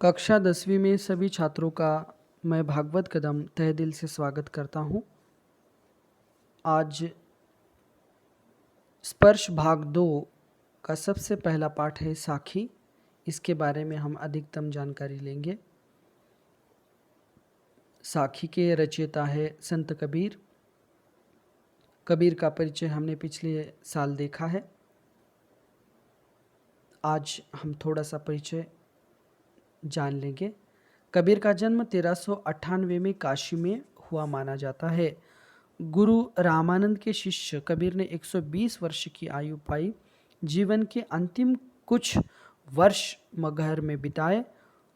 कक्षा 10वीं में सभी छात्रों का मैं भागवत कदम तहे दिल से स्वागत करता हूँ। आज स्पर्श भाग 2 का सबसे पहला पाठ है साखी। इसके बारे में हम अधिकतम जानकारी लेंगे। साखी के रचयिता है संत कबीर। कबीर का परिचय हमने पिछले साल देखा है। आज हम थोड़ा सा परिचय जान लेंगे। कबीर का जन्म 1398 में काशी में हुआ माना जाता है। गुरु रामानंद के शिष्य कबीर ने 120 वर्ष की आयु पाई। जीवन के अंतिम कुछ वर्ष मगहर में बिताए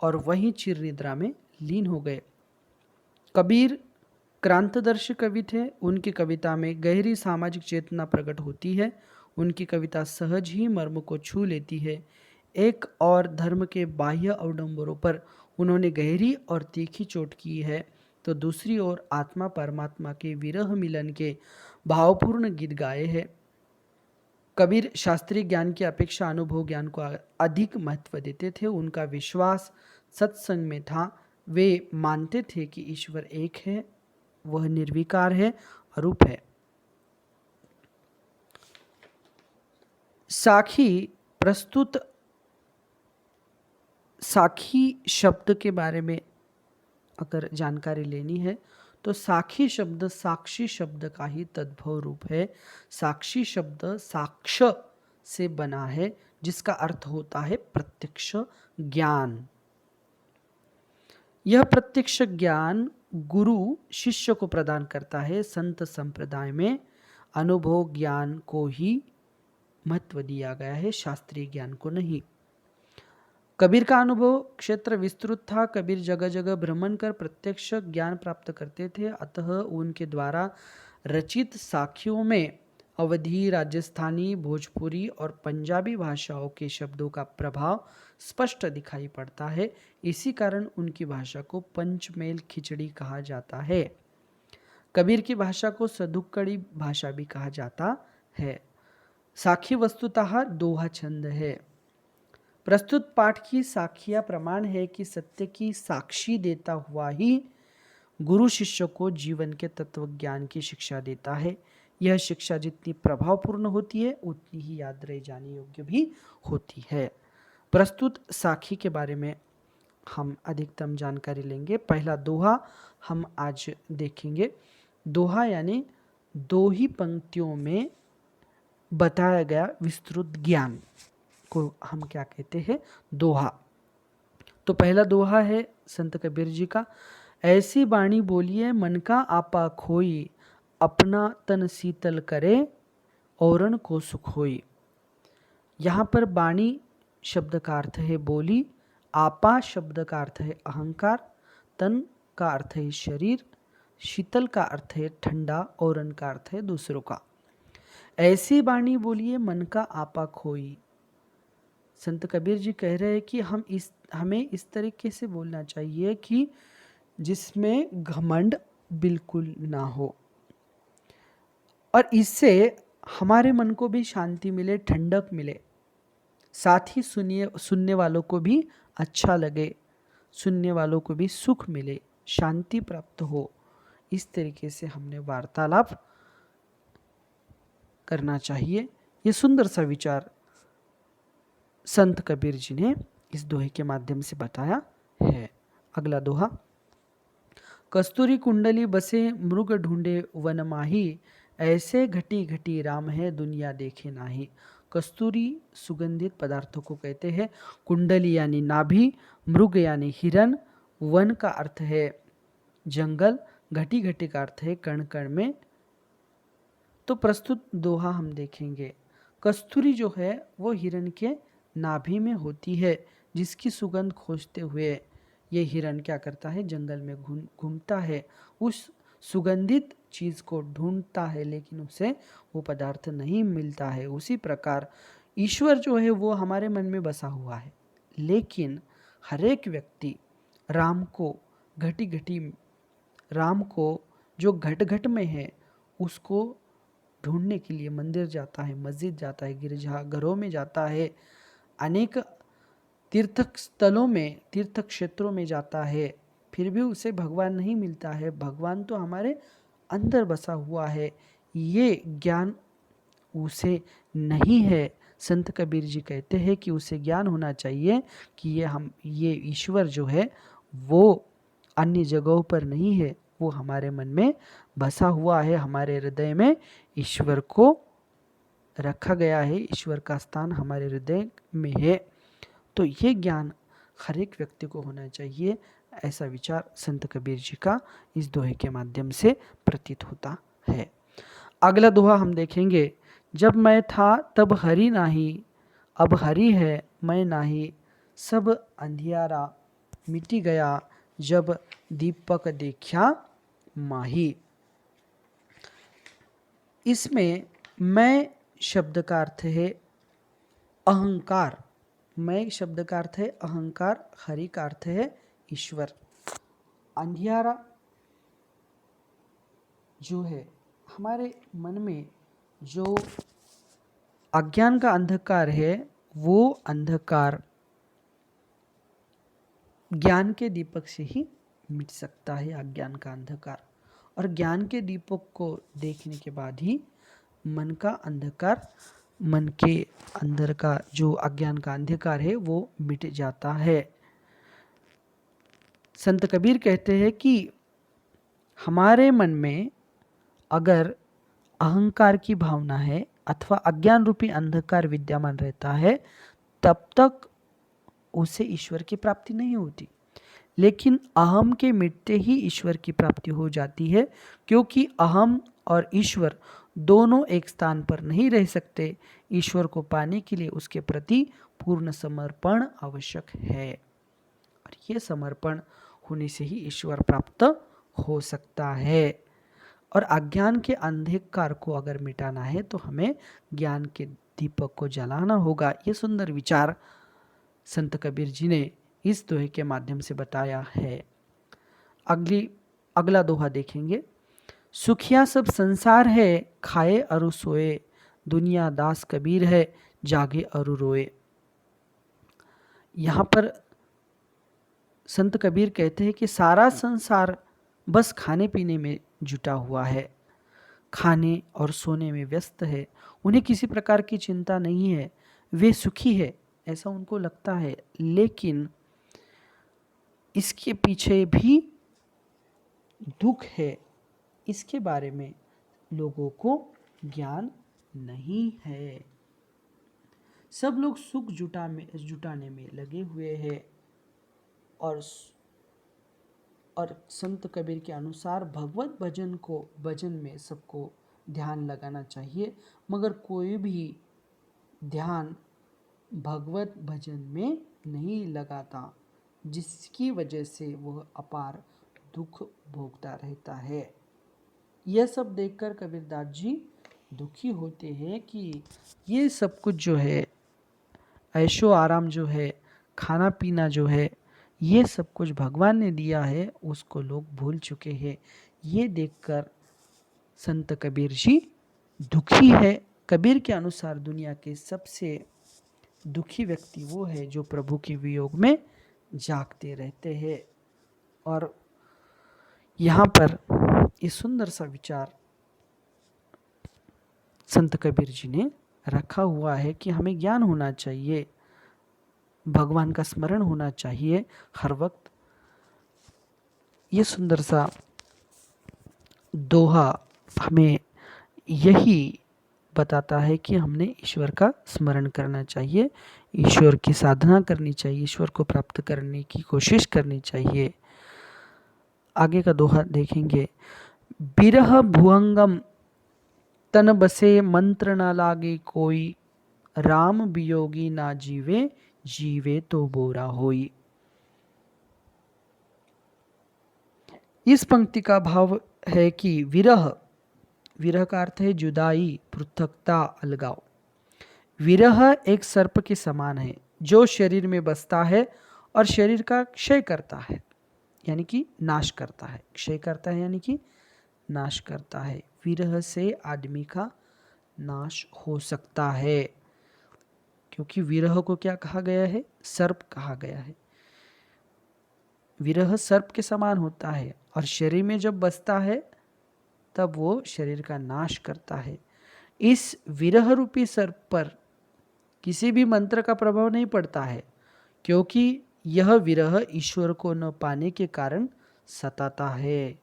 और वहीं चिर निद्रा में लीन हो गए। कबीर क्रांतदर्शी कवि थे। उनकी कविता में गहरी सामाजिक चेतना प्रकट होती है। उनकी कविता सहज ही मर्म को छू लेती है। एक और धर्म के बाह्य अवडंबरों पर उन्होंने गहरी और तीखी चोट की है, तो दूसरी ओर आत्मा परमात्मा के विरह मिलन के भावपूर्ण गीत गाए हैं। कबीर शास्त्रीय ज्ञान की अपेक्षा अनुभव ज्ञान को अधिक महत्व देते थे। उनका विश्वास सत्संग में था। वे मानते थे कि ईश्वर एक है, वह निर्विकार है, अरूप है। साखी शब्द के बारे में अगर जानकारी लेनी है तो साखी शब्द साक्षी शब्द का ही तद्भव रूप है। साक्षी शब्द साक्ष से बना है, जिसका अर्थ होता है प्रत्यक्ष ज्ञान। यह प्रत्यक्ष ज्ञान गुरु शिष्य को प्रदान करता है। संत संप्रदाय में अनुभव ज्ञान को ही महत्व दिया गया है, शास्त्रीय ज्ञान को नहीं। कबीर का अनुभव क्षेत्र विस्तृत था। कबीर जगह जगह भ्रमण कर प्रत्यक्ष ज्ञान प्राप्त करते थे। अतः उनके द्वारा रचित साखियों में अवधी, राजस्थानी, भोजपुरी और पंजाबी भाषाओं के शब्दों का प्रभाव स्पष्ट दिखाई पड़ता है। इसी कारण उनकी भाषा को पंचमेल खिचड़ी कहा जाता है। कबीर की भाषा को सदुक्कड़ी भाषा भी कहा जाता है। साखी वस्तुतः दोहा छंद है। प्रस्तुत पाठ की साखिया प्रमाण है कि सत्य की साक्षी देता हुआ ही गुरु शिष्य को जीवन के तत्व ज्ञान की शिक्षा देता है। यह शिक्षा जितनी प्रभावपूर्ण होती है उतनी ही याद रह जाने योग्य भी होती है। प्रस्तुत साखी के बारे में हम अधिकतम जानकारी लेंगे। पहला दोहा हम आज देखेंगे। दोहा यानी दो ही पंक्तियों में बताया गया विस्तृत ज्ञान को हम क्या कहते हैं? दोहा। तो पहला दोहा है संत कबीर जी का। ऐसी बाणी बोलिए मन का आपा खोई, अपना तन शीतल करे औरन को सुख होई। यहाँ पर बाणी शब्द का अर्थ है बोली, आपा शब्द का अर्थ है अहंकार, तन का अर्थ है शरीर, शीतल का अर्थ है ठंडा, औरन का अर्थ है दूसरों का। ऐसी बाणी बोलिए मन का आपा खोई। संत कबीर जी कह रहे हैं कि हमें इस तरीके से बोलना चाहिए कि जिसमें घमंड बिल्कुल ना हो, और इससे हमारे मन को भी शांति मिले, ठंडक मिले, साथ ही सुनने वालों को भी अच्छा लगे, सुनने वालों को भी सुख मिले, शांति प्राप्त हो। इस तरीके से हमने वार्तालाप करना चाहिए। ये सुंदर सा विचार संत कबीर जी ने इस दोहे के माध्यम से बताया है। अगला दोहा। कस्तूरी कुंडली बसे मृग ढूंढे वन माही, ऐसे घटी घटी राम है दुनिया देखे नाही। कस्तूरी सुगंधित पदार्थों को कहते हैं। कुंडली यानी नाभि, मृग यानी हिरन, वन का अर्थ है जंगल, घटी घटी का अर्थ है कण कण में। तो प्रस्तुत दोहा हम देखेंगे। कस्तूरी जो है वो हिरन के नाभि में होती है, जिसकी सुगंध खोजते हुए ये हिरन क्या करता है? जंगल में घूमता है, उस सुगंधित चीज को ढूंढता है, लेकिन उसे वो पदार्थ नहीं मिलता है। उसी प्रकार ईश्वर जो है वो हमारे मन में बसा हुआ है, लेकिन हर एक व्यक्ति राम को जो घट घट में है उसको ढूंढने के लिए मंदिर जाता है, मस्जिद जाता है, गिरजा घरों में जाता है, अनेक तीर्थ स्थलों में, तीर्थ क्षेत्रों में जाता है, फिर भी उसे भगवान नहीं मिलता है। भगवान तो हमारे अंदर बसा हुआ है, ये ज्ञान उसे नहीं है। संत कबीर जी कहते हैं कि उसे ज्ञान होना चाहिए कि ये ईश्वर जो है वो अन्य जगहों पर नहीं है, वो हमारे मन में बसा हुआ है, हमारे हृदय में ईश्वर को रखा गया है, ईश्वर का स्थान हमारे हृदय में है। तो ये ज्ञान हर एक व्यक्ति को होना चाहिए, ऐसा विचार संत कबीर जी का इस दोहे के माध्यम से प्रतीत होता है। अगला दोहा हम देखेंगे। जब मैं था तब हरि नाही, अब हरि है मैं नाही, सब अंधियारा मिटी गया, जब दीपक देखा माही। इसमें मैं शब्द का अर्थ है अहंकार, मैं शब्द का अर्थ है अहंकार, हरि का अर्थ है ईश्वर। अंधियारा जो है हमारे मन में जो अज्ञान का अंधकार है, वो अंधकार ज्ञान के दीपक से ही मिट सकता है, अज्ञान का अंधकार। और ज्ञान के दीपक को देखने के बाद ही मन का अंधकार, मन के अंदर का जो अज्ञान का अंधकार है वो मिट जाता है। संत कबीर कहते हैं कि हमारे मन में अगर अहंकार की भावना है अथवा अज्ञान रूपी अंधकार विद्यमान रहता है, तब तक उसे ईश्वर की प्राप्ति नहीं होती। लेकिन अहम के मिटते ही ईश्वर की प्राप्ति हो जाती है, क्योंकि अहम और ईश्वर दोनों एक स्थान पर नहीं रह सकते। ईश्वर को पाने के लिए उसके प्रति पूर्ण समर्पण आवश्यक है, और ये समर्पण होने से ही ईश्वर प्राप्त हो सकता है। और अज्ञान के अंधकार को अगर मिटाना है तो हमें ज्ञान के दीपक को जलाना होगा। ये सुंदर विचार संत कबीर जी ने इस दोहे के माध्यम से बताया है। अगला दोहा देखेंगे। सुखिया सब संसार है, खाए अरु सोए, दुनिया दास कबीर है, जागे अरु रोए। यहाँ पर संत कबीर कहते हैं कि सारा संसार बस खाने पीने में जुटा हुआ है, खाने और सोने में व्यस्त है, उन्हें किसी प्रकार की चिंता नहीं है, वे सुखी है ऐसा उनको लगता है, लेकिन इसके पीछे भी दुख है, इसके बारे में लोगों को ज्ञान नहीं है। सब लोग सुख जुटाने में लगे हुए हैं, और संत कबीर के अनुसार भगवत भजन में सबको ध्यान लगाना चाहिए, मगर कोई भी ध्यान भगवत भजन में नहीं लगाता, जिसकी वजह से वह अपार दुख भोगता रहता है। यह सब देखकर कबीरदास जी दुखी होते हैं कि ये सब कुछ जो है, ऐशो आराम जो है, खाना पीना जो है, ये सब कुछ भगवान ने दिया है, उसको लोग भूल चुके हैं। ये देखकर संत कबीर जी दुखी है। कबीर के अनुसार दुनिया के सबसे दुखी व्यक्ति वो है जो प्रभु के वियोग में जागते रहते हैं। और यहाँ पर ये सुंदर सा विचार संत कबीर जी ने रखा हुआ है कि हमें ज्ञान होना चाहिए, भगवान का स्मरण होना चाहिए हर वक्त। ये सुंदर सा दोहा हमें यही बताता है कि हमने ईश्वर का स्मरण करना चाहिए, ईश्वर की साधना करनी चाहिए, ईश्वर को प्राप्त करने की कोशिश करनी चाहिए। आगे का दोहा देखेंगे। बिरह भुअंगम तन बसे, मंत्र न लागे कोई, राम वियोगी ना जीवे, जीवे तो बोरा होई। इस पंक्ति का भाव है कि विरह का अर्थ है जुदाई, पृथकता, अलगाव। विरह एक सर्प के समान है जो शरीर में बसता है और शरीर का क्षय करता है, यानी कि नाश करता है। क्षय करता है यानी कि नाश करता है। विरह से आदमी का नाश हो सकता है। क्योंकि विरह को क्या कहा गया है? सर्प कहा गया है। विरह सर्प के समान होता है और शरीर में जब बसता है तब वो शरीर का नाश करता है। इस विरह रूपी सर्प पर किसी भी मंत्र का प्रभाव नहीं पड़ता है, क्योंकि यह विरह ईश्वर को न पाने के कारण सताता है।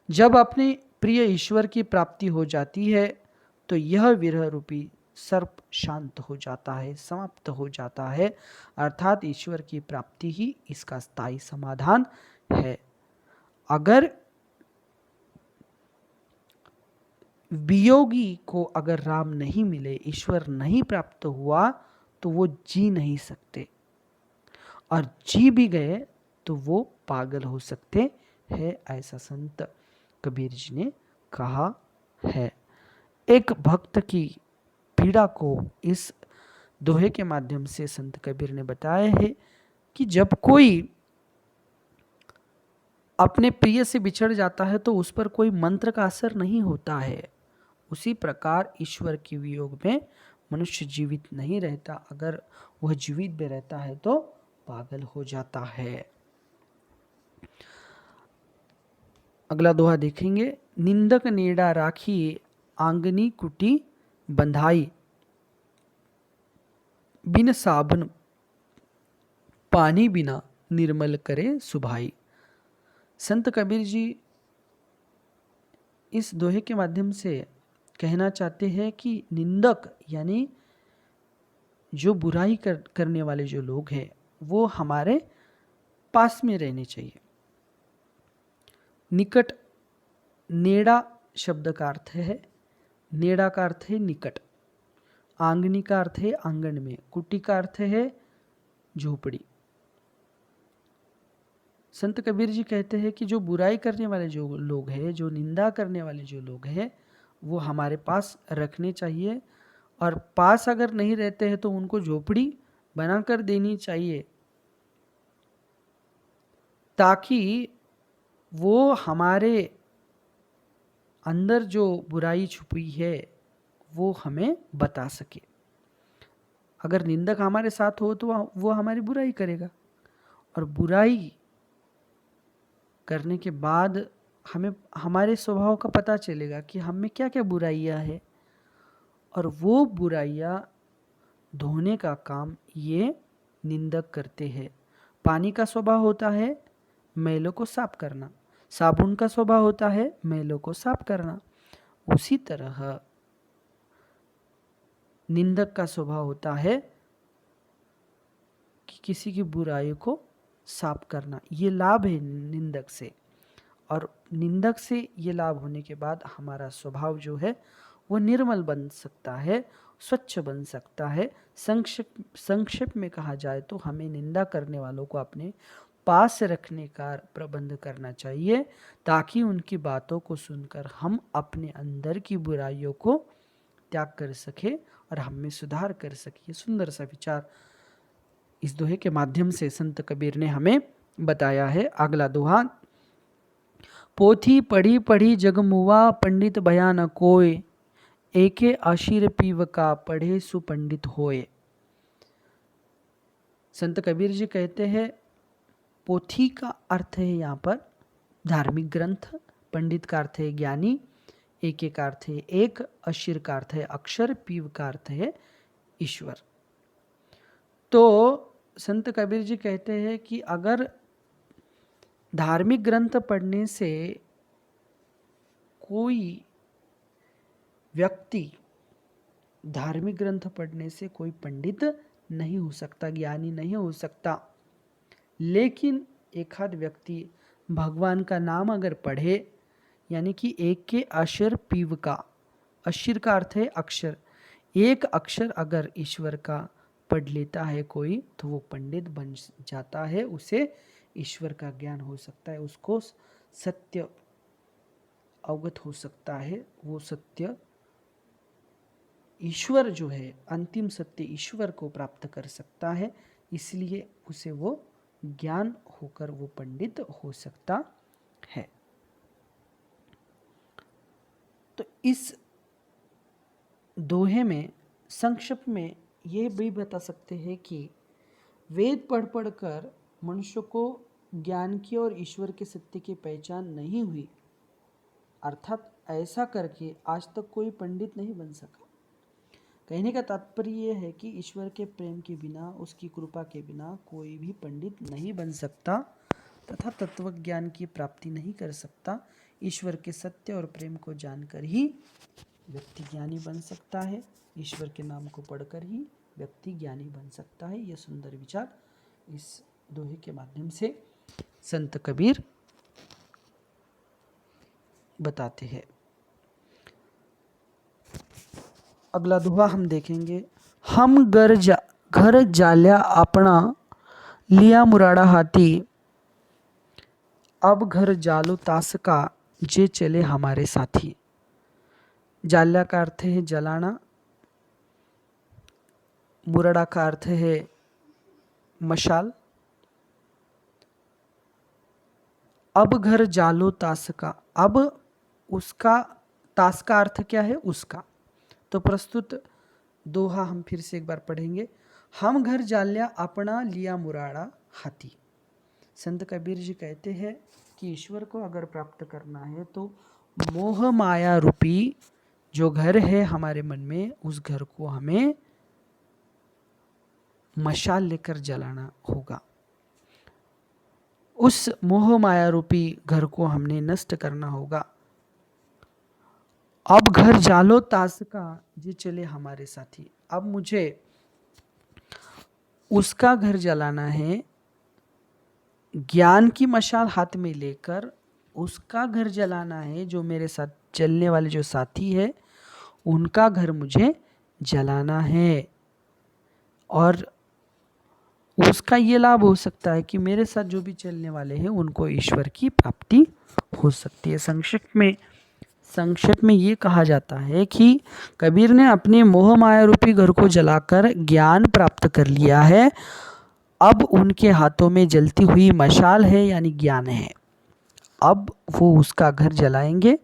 जब अपने प्रिय ईश्वर की प्राप्ति हो जाती है तो यह विरह रूपी सर्प शांत हो जाता है, समाप्त हो जाता है। अर्थात ईश्वर की प्राप्ति ही इसका स्थायी समाधान है। अगर वियोगी को अगर राम नहीं मिले, ईश्वर नहीं प्राप्त हुआ, तो वो जी नहीं सकते, और जी भी गए तो वो पागल हो सकते हैं, ऐसा संत कबीर जी ने कहा है। एक भक्त की पीड़ा को इस दोहे के माध्यम से संत कबीर ने बताया है कि जब कोई अपने प्रिय से बिछड़ जाता है तो उस पर कोई मंत्र का असर नहीं होता है। उसी प्रकार ईश्वर के वियोग में मनुष्य जीवित नहीं रहता, अगर वह जीवित भी रहता है तो पागल हो जाता है। अगला दोहा देखेंगे। निंदक नेड़ा राखी, आंगनी कुटी बंधाई, बिन साबन पानी बिना निर्मल करे सुभाई। संत कबीर जी इस दोहे के माध्यम से कहना चाहते हैं कि निंदक यानी जो बुराई करने वाले जो लोग हैं वो हमारे पास में रहने चाहिए। निकट, नेड़ा शब्द का अर्थ है, नेड़ा का अर्थ है निकट, आंगनी का अर्थ है आंगन में, कुटी का अर्थ है झोपड़ी। संत कबीर जी कहते हैं कि जो बुराई करने वाले जो लोग हैं, जो निंदा करने वाले जो लोग हैं, वो हमारे पास रखने चाहिए, और पास अगर नहीं रहते हैं तो उनको झोपड़ी बनाकर देनी चाहिए, ताकि वो हमारे अंदर जो बुराई छुपी है वो हमें बता सके। अगर निंदक हमारे साथ हो तो वो हमारी बुराई करेगा, और बुराई करने के बाद हमें हमारे स्वभाव का पता चलेगा कि हम में क्या क्या बुराइयां हैं, और वो बुराइयां धोने का काम ये निंदक करते हैं। पानी का स्वभाव होता है मैलों को साफ करना, साबुन का स्वभाव होता है मैलों को साफ करना। उसी तरह निंदक का स्वभाव होता है कि किसी की बुराई को साफ करना। ये लाभ है निंदक से, और निंदक से ये लाभ होने के बाद हमारा स्वभाव जो है वो निर्मल बन सकता है, स्वच्छ बन सकता है। संक्षेप में कहा जाए तो हमें निंदा करने वालों को अपने पास रखने का प्रबंध करना चाहिए, ताकि उनकी बातों को सुनकर हम अपने अंदर की बुराइयों को त्याग कर सके और हम में सुधार कर सके। सुंदर सा विचार इस दोहे के माध्यम से संत कबीर ने हमें बताया है। अगला दोहा। पोथी पढ़ी पढ़ी जग मुआ, पंडित भया न कोय, एके आशीर पीव का, पढ़े सुपंडित होए। संत कबीर जी कहते हैं पोथी का अर्थ है यहाँ पर धार्मिक ग्रंथ, पंडित का अर्थ है ज्ञानी, एके का अर्थ है एक, अशीर का अर्थ है अक्षर, पीव का अर्थ है ईश्वर। तो संत कबीर जी कहते हैं कि अगर धार्मिक ग्रंथ पढ़ने से कोई व्यक्ति, धार्मिक ग्रंथ पढ़ने से कोई पंडित नहीं हो सकता, ज्ञानी नहीं हो सकता, लेकिन एक आध व्यक्ति भगवान का नाम अगर पढ़े, यानी कि एक के अक्षर पीव का, अक्षर का अर्थ है अक्षर, एक अक्षर अगर ईश्वर का पढ़ लेता है कोई तो वो पंडित बन जाता है, उसे ईश्वर का ज्ञान हो सकता है, उसको सत्य अवगत हो सकता है, वो सत्य ईश्वर जो है, अंतिम सत्य ईश्वर को प्राप्त कर सकता है, इसलिए उसे वो ज्ञान होकर वो पंडित हो सकता है। तो इस दोहे में संक्षेप में ये भी बता सकते हैं कि वेद पढ़ पढ़ कर मनुष्य को ज्ञान की और ईश्वर के सत्य की पहचान नहीं हुई, अर्थात ऐसा करके आज तक कोई पंडित नहीं बन सका। कहने का तात्पर्य यह है कि ईश्वर के प्रेम के बिना, उसकी कृपा के बिना कोई भी पंडित नहीं बन सकता तथा तत्व ज्ञान की प्राप्ति नहीं कर सकता। ईश्वर के सत्य और प्रेम को जानकर ही व्यक्ति ज्ञानी बन सकता है। ईश्वर के नाम को पढ़कर ही व्यक्ति ज्ञानी बन सकता है। यह सुंदर विचार इस दोहे के माध्यम से संत कबीर बताते हैं। अगला दोहा हम देखेंगे। हम घर जाल्या अपना लिया मुराड़ा हाथी, अब घर जालो तास का जे चले हमारे साथी। जाल्या का अर्थ है जलाना, मुराड़ा का अर्थ है मशाल। अब घर जालो तास का, अब उसका, तास का अर्थ क्या है? उसका। तो प्रस्तुत दोहा हम फिर से एक बार पढ़ेंगे। हम घर जाल्या अपना लिया मुराड़ा हाथी। संत कबीर जी कहते हैं कि ईश्वर को अगर प्राप्त करना है तो मोह माया रूपी जो घर है हमारे मन में, उस घर को हमें मशाल लेकर जलाना होगा। उस मोह माया रूपी घर को हमने नष्ट करना होगा। अब घर जालो तास का जे चले हमारे साथी। अब मुझे उसका घर जलाना है, ज्ञान की मशाल हाथ में लेकर उसका घर जलाना है। जो मेरे साथ चलने वाले जो साथी है उनका घर मुझे जलाना है। और उसका ये लाभ हो सकता है कि मेरे साथ जो भी चलने वाले हैं उनको ईश्वर की प्राप्ति हो सकती है। संक्षेप में ये कहा जाता है कि कबीर ने अपने मोह माया रूपी घर को जलाकर ज्ञान प्राप्त कर लिया है। अब उनके हाथों में जलती हुई मशाल है, यानी ज्ञान है। अब वो उसका घर जलाएंगे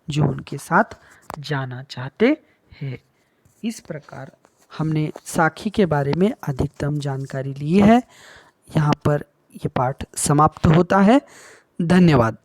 जो उनके साथ जाना चाहते हैं। इस प्रकार हमने साखी के बारे में अधिकतम जानकारी ली है। यहाँ पर ये पाठ समाप्त होता है। धन्यवाद।